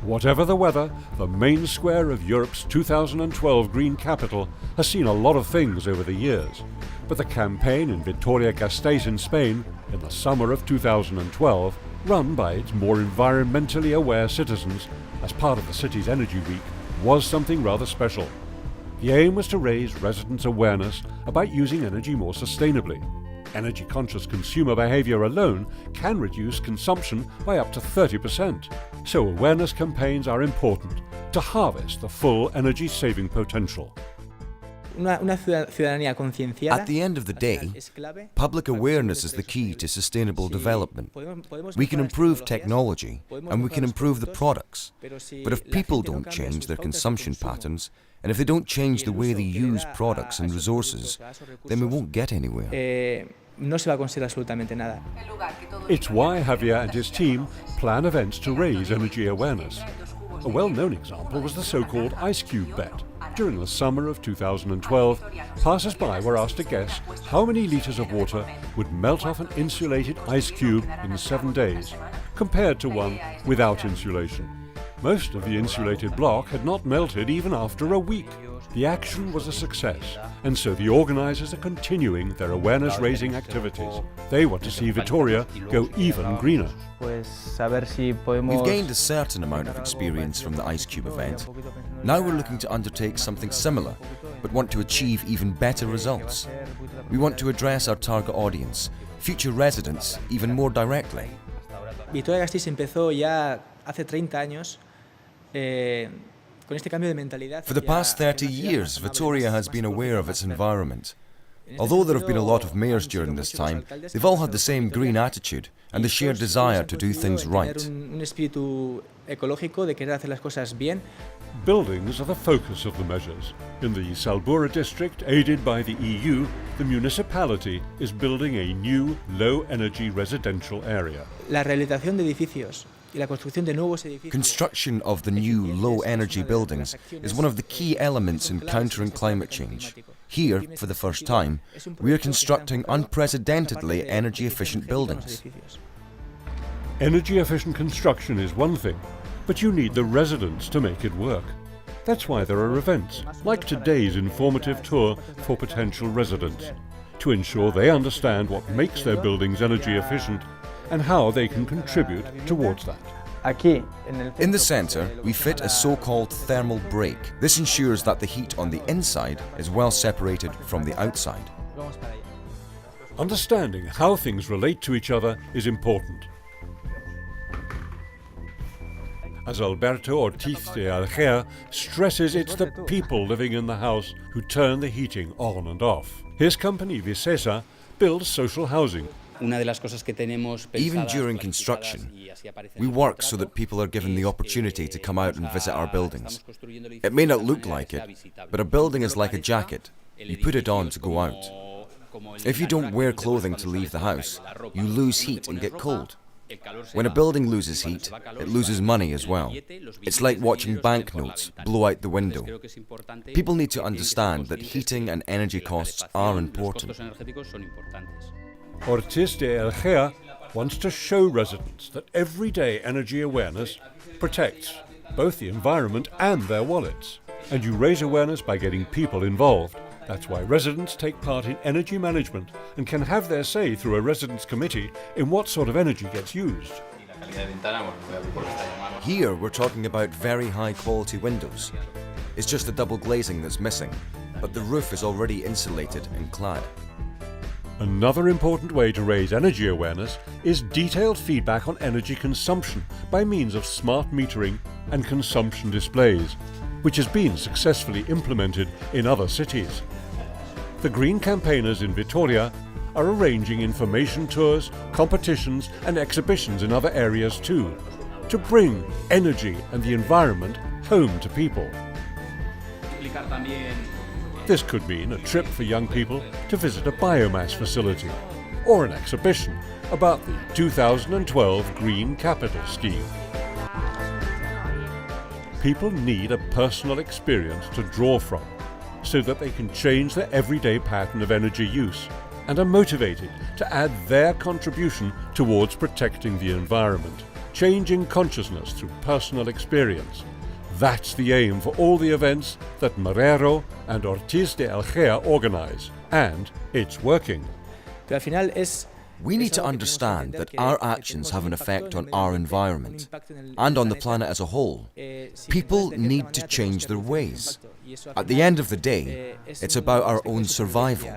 Whatever the weather, the main square of Europe's 2012 Green Capital has seen a lot of things over the years. But the campaign in Vitoria-Gasteiz in Spain, in the summer of 2012, run by its more environmentally aware citizens as part of the city's Energy Week, was something rather special. The aim was to raise residents' awareness about using energy more sustainably. Energy-conscious consumer behavior alone can reduce consumption by up to 30%. So awareness campaigns are important to harvest the full energy-saving potential. At the end of the day, public awareness is the key to sustainable development. We can improve technology and we can improve the products, but if people don't change their consumption patterns, and if they don't change the way they use products and resources, then we won't get anywhere. It's why Javier and his team plan events to raise energy awareness. A well-known example was the so-called ice cube bet. During the summer of 2012, passers-by were asked to guess how many litres of water would melt off an insulated ice cube in 7 days, compared to one without insulation. Most of the insulated block had not melted even after a week. The action was a success, and so the organisers are continuing their awareness-raising activities. They want to see Vitoria go even greener. We've gained a certain amount of experience from the Ice Cube event. Now we're looking to undertake something similar, but want to achieve even better results. We want to address our target audience, future residents, even more directly. Vitoria-Gasteiz empezó ya hace 30 años. For the past 30 years, Vitoria has been aware of its environment. Although there have been a lot of mayors during this time, they've all had the same green attitude and the shared desire to do things right. Buildings are the focus of the measures. In the Salbura district, aided by the EU, the municipality is building a new low-energy residential area. Construction of the new low-energy buildings is one of the key elements in countering climate change. Here, for the first time, we are constructing unprecedentedly energy-efficient buildings. Energy-efficient construction is one thing, but you need the residents to make it work. That's why there are events, like today's informative tour for potential residents, to ensure they understand what makes their buildings energy-efficient and how they can contribute towards that. In the centre, we fit a so-called thermal break. This ensures that the heat on the inside is well separated from the outside. Understanding how things relate to each other is important. As Alberto Ortiz de Alger stresses, it's the people living in the house who turn the heating on and off. His company, Visesa, builds social housing. Even during construction, we work so that people are given the opportunity to come out and visit our buildings. It may not look like it, but a building is like a jacket. You put it on to go out. If you don't wear clothing to leave the house, you lose heat and get cold. When a building loses heat, it loses money as well. It's like watching banknotes blow out the window. People need to understand that heating and energy costs are important. Ortiz de Alger wants to show residents that everyday energy awareness protects both the environment and their wallets. And you raise awareness by getting people involved. That's why residents take part in energy management and can have their say through a residents' committee in what sort of energy gets used. Here we're talking about very high quality windows. It's just the double glazing that's missing, but the roof is already insulated and clad. Another important way to raise energy awareness is detailed feedback on energy consumption by means of smart metering and consumption displays, which has been successfully implemented in other cities. The green campaigners in Vitoria are arranging information tours, competitions and exhibitions in other areas too, to bring energy and the environment home to people. This could mean a trip for young people to visit a biomass facility, or an exhibition about the 2012 Green Capital Scheme. People need a personal experience to draw from, so that they can change their everyday pattern of energy use, and are motivated to add their contribution towards protecting the environment, changing consciousness through personal experience. That's the aim for all the events that Marrero and Ortiz de Elgea organize, and it's working. Pero al final es We need to understand that our actions have an effect on our environment and on the planet as a whole. People need to change their ways. At the end of the day, it's about our own survival.